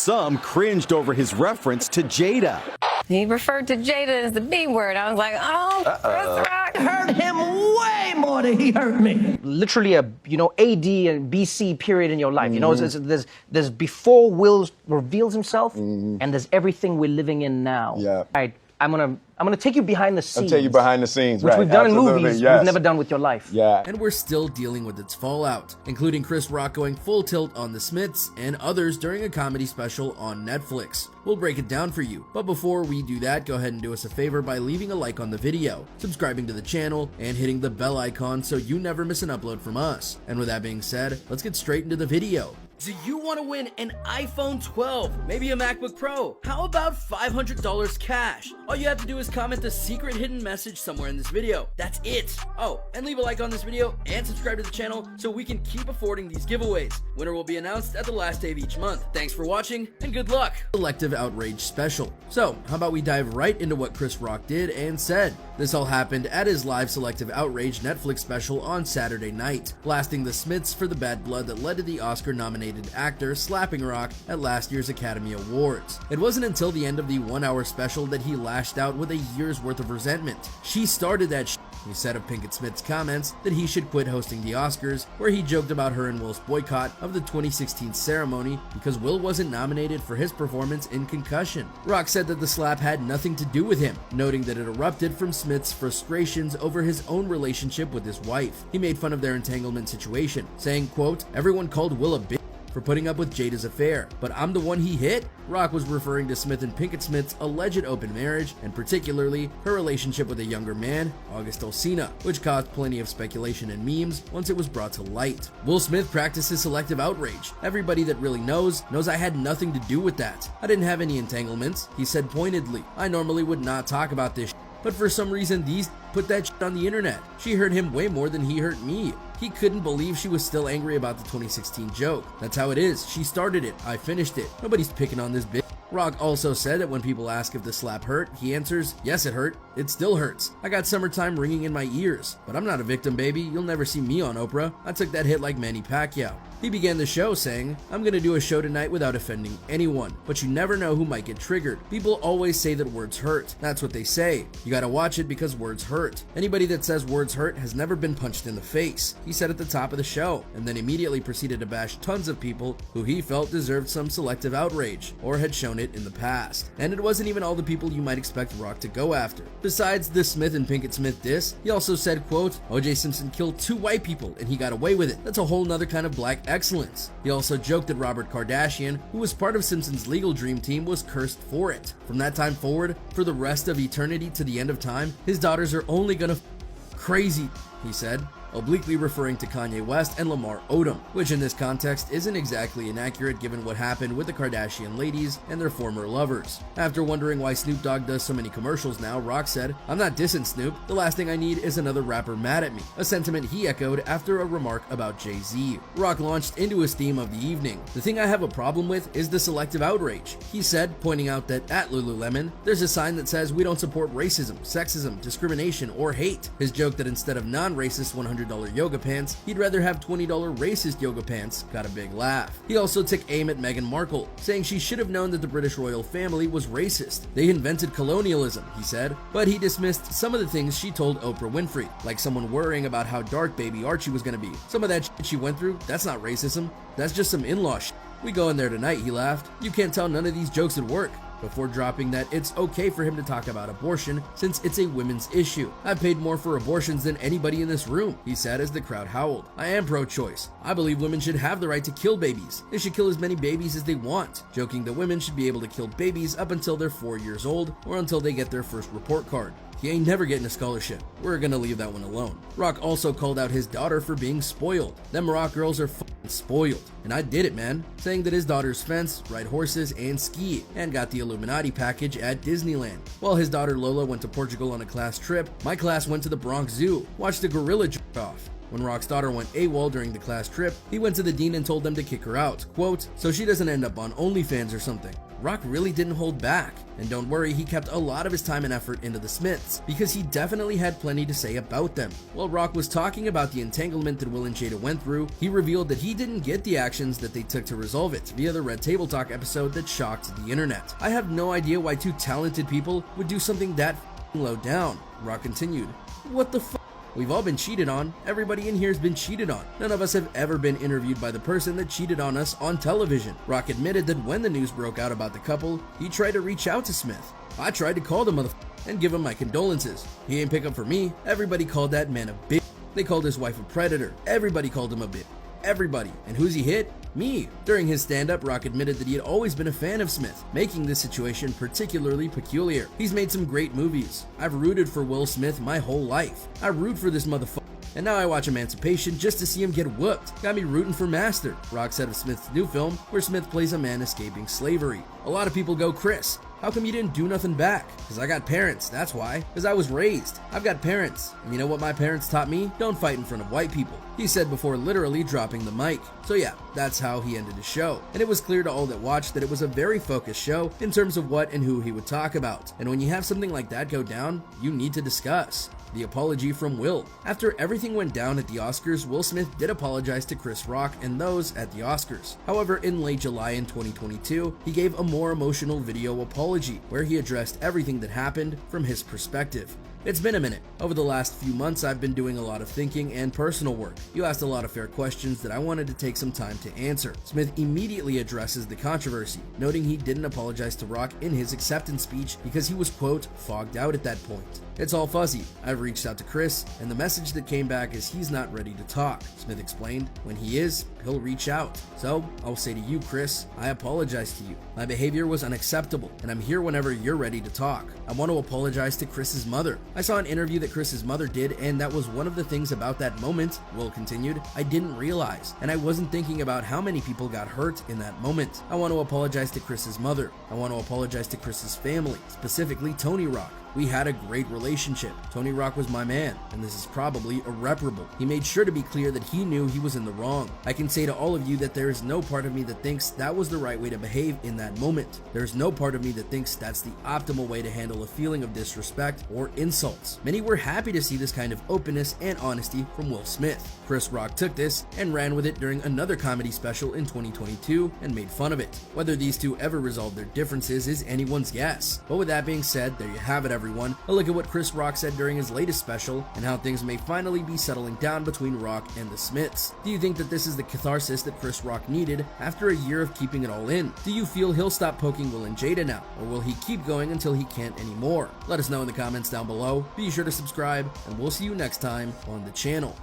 some cringed over his reference to Jada. He referred to Jada as the B word. I was like, oh, Chris Rock. Hurt him way more than he hurt me. Literally a, AD and BC period in your life. There's before Will reveals himself, and there's everything we're living in now. Yeah. All right, I'm gonna take you behind the scenes. I'll take you behind the scenes, which right? we've done Absolutely, in movies, yes. we've never done with your life. Yeah. And we're still dealing with its fallout, including Chris Rock going full tilt on the Smiths and others during a comedy special on Netflix. We'll break it down for you, but before we do that, go ahead and do us a favor by leaving a like on the video, subscribing to the channel, and hitting the bell icon so you never miss an upload from us. And with that being said, let's get straight into the video. Do you want to win an iPhone 12, maybe a MacBook Pro? How about $500 cash? All you have to do is comment the secret hidden message somewhere in this video. That's it. Oh, and leave a like on this video and subscribe to the channel so we can keep affording these giveaways. Winner will be announced at the last day of each month. Thanks for watching and good luck. Selective Outrage special. So, how about we dive right into what Chris Rock did and said? This all happened at his live Selective Outrage Netflix special on Saturday night, blasting the Smiths for the bad blood that led to the Oscar-nominated actor slapping Rock at last year's Academy Awards. It wasn't until the end of the 1-hour special that he lashed out with a year's worth of resentment. She started that shit. He said of Pinkett Smith's comments that he should quit hosting the Oscars, where he joked about her and Will's boycott of the 2016 ceremony because Will wasn't nominated for his performance in Concussion. Rock said that the slap had nothing to do with him, noting that it erupted from Smith's frustrations over his own relationship with his wife. He made fun of their entanglement situation, saying, quote, "Everyone called Will a bitch for putting up with Jada's affair, but I'm the one he hit." Rock was referring to Smith and Pinkett Smith's alleged open marriage, and particularly her relationship with a younger man, August Alsina, which caused plenty of speculation and memes once it was brought to light. Will Smith practices selective outrage. Everybody that really knows I had nothing to do with that. I didn't have any entanglements, he said pointedly. I normally would not talk about this, but for some reason these put that shit on the internet. She hurt him way more than he hurt me. He couldn't believe she was still angry about the 2016 joke. That's how it is. She started it. I finished it. Nobody's picking on this bitch. Rock also said that when people ask if the slap hurt, he answers, yes, it hurt. It still hurts. I got summertime ringing in my ears. But I'm not a victim, baby. You'll never see me on Oprah. I took that hit like Manny Pacquiao. He began the show saying, I'm gonna do a show tonight without offending anyone, but you never know who might get triggered. People always say that words hurt. That's what they say. You gotta watch it because words hurt. Anybody that says words hurt has never been punched in the face, he said at the top of the show, and then immediately proceeded to bash tons of people who he felt deserved some selective outrage, or had shown it in the past. And it wasn't even all the people you might expect Rock to go after. Besides the Smith and Pinkett Smith diss, he also said, quote, O.J. Simpson killed 2 white people and he got away with it. That's a whole nother kind of black excellence. He also joked that Robert Kardashian, who was part of Simpson's legal dream team, was cursed for it. From that time forward, for the rest of eternity to the end of time, his daughters are only gonna crazy, he said, obliquely referring to Kanye West and Lamar Odom, which in this context isn't exactly inaccurate given what happened with the Kardashian ladies and their former lovers. After wondering why Snoop Dogg does so many commercials now, Rock said, I'm not dissing Snoop, the last thing I need is another rapper mad at me, a sentiment he echoed after a remark about Jay-Z. Rock launched into his theme of the evening. The thing I have a problem with is the selective outrage, he said, pointing out that at Lululemon, there's a sign that says we don't support racism, sexism, discrimination, or hate. His joke that instead of non-racist $100 yoga pants, he'd rather have $20 racist yoga pants got a big laugh. He also took aim at Meghan Markle, saying she should have known that the British royal family was racist. They invented colonialism, he said, but he dismissed some of the things she told Oprah Winfrey, like someone worrying about how dark baby Archie was gonna be. Some of that shit she went through, that's not racism, that's just some in-law shit. We go in there tonight, he laughed. You can't tell none of these jokes would work. Before dropping that it's okay for him to talk about abortion since it's a women's issue. I've paid more for abortions than anybody in this room, he said as the crowd howled. I am pro-choice. I believe women should have the right to kill babies. They should kill as many babies as they want, joking that women should be able to kill babies up until they're 4 years old or until they get their first report card. He ain't never getting a scholarship. We're gonna leave that one alone. Rock also called out his daughter for being spoiled. Them Rock girls are fucking spoiled. And I did it, man. Saying that his daughters fence, ride horses, and ski, and got the Illuminati package at Disneyland. While his daughter Lola went to Portugal on a class trip, my class went to the Bronx Zoo, watched a gorilla jerk off. When Rock's daughter went AWOL during the class trip, he went to the dean and told them to kick her out, quote, so she doesn't end up on OnlyFans or something. Rock really didn't hold back. And don't worry, he kept a lot of his time and effort into the Smiths, because he definitely had plenty to say about them. While Rock was talking about the entanglement that Will and Jada went through, he revealed that he didn't get the actions that they took to resolve it via the Red Table Talk episode that shocked the internet. I have no idea why two talented people would do something that low down. Rock continued, what the f***? We've all been cheated on. Everybody in here has been cheated on. None of us have ever been interviewed by the person that cheated on us on television. Rock admitted that when the news broke out about the couple, he tried to reach out to Smith. I tried to call the motherfucker and give him my condolences. He ain't pick up for me. Everybody called that man a bitch. They called his wife a predator. Everybody called him a bitch. Everybody. And who's he hit? Me. During his stand-up, Rock admitted that he had always been a fan of Smith, making this situation particularly peculiar. He's made some great movies. I've rooted for Will Smith my whole life. I root for this motherfucker. And now I watch Emancipation just to see him get whooped. Got me rooting for Master, Rock said of Smith's new film, where Smith plays a man escaping slavery. A lot of people go, Chris, how come you didn't do nothing back? Because I got parents, that's why. Because I was raised. I've got parents. And you know what my parents taught me? Don't fight in front of white people, he said before literally dropping the mic. So yeah, that's how he ended his show. And it was clear to all that watched that it was a very focused show in terms of what and who he would talk about. And when you have something like that go down, you need to discuss. The apology from Will. After everything went down at the Oscars, Will Smith did apologize to Chris Rock and those at the Oscars. However, in late July in 2022, he gave a more emotional video apology where he addressed everything that happened from his perspective. It's been a minute. Over the last few months, I've been doing a lot of thinking and personal work. You asked a lot of fair questions that I wanted to take some time to answer. Smith immediately addresses the controversy, noting he didn't apologize to Rock in his acceptance speech because he was, quote, fogged out at that point. It's all fuzzy. I've reached out to Chris, and the message that came back is he's not ready to talk. Smith explained, when he is, he'll reach out. So, I'll say to you, Chris, I apologize to you. My behavior was unacceptable, and I'm here whenever you're ready to talk. I want to apologize to Chris's mother. I saw an interview that Chris's mother did, and that was one of the things about that moment, Will continued, I didn't realize, and I wasn't thinking about how many people got hurt in that moment. I want to apologize to Chris's mother. I want to apologize to Chris's family, specifically Tony Rock. We had a great relationship. Tony Rock was my man, and this is probably irreparable. He made sure to be clear that he knew he was in the wrong. I can say to all of you that there is no part of me that thinks that was the right way to behave in that moment. There is no part of me that thinks that's the optimal way to handle a feeling of disrespect or insults. Many were happy to see this kind of openness and honesty from Will Smith. Chris Rock took this and ran with it during another comedy special in 2022 and made fun of it. Whether these two ever resolved their differences is anyone's guess. But with that being said, there you have it, everyone. A look at what Chris Rock said during his latest special and how things may finally be settling down between Rock and the Smiths. Do you think that this is the catharsis that Chris Rock needed after a year of keeping it all in? Do you feel he'll stop poking Will and Jada now, or will he keep going until he can't anymore? Let us know in the comments down below. Be sure to subscribe, and we'll see you next time on the channel.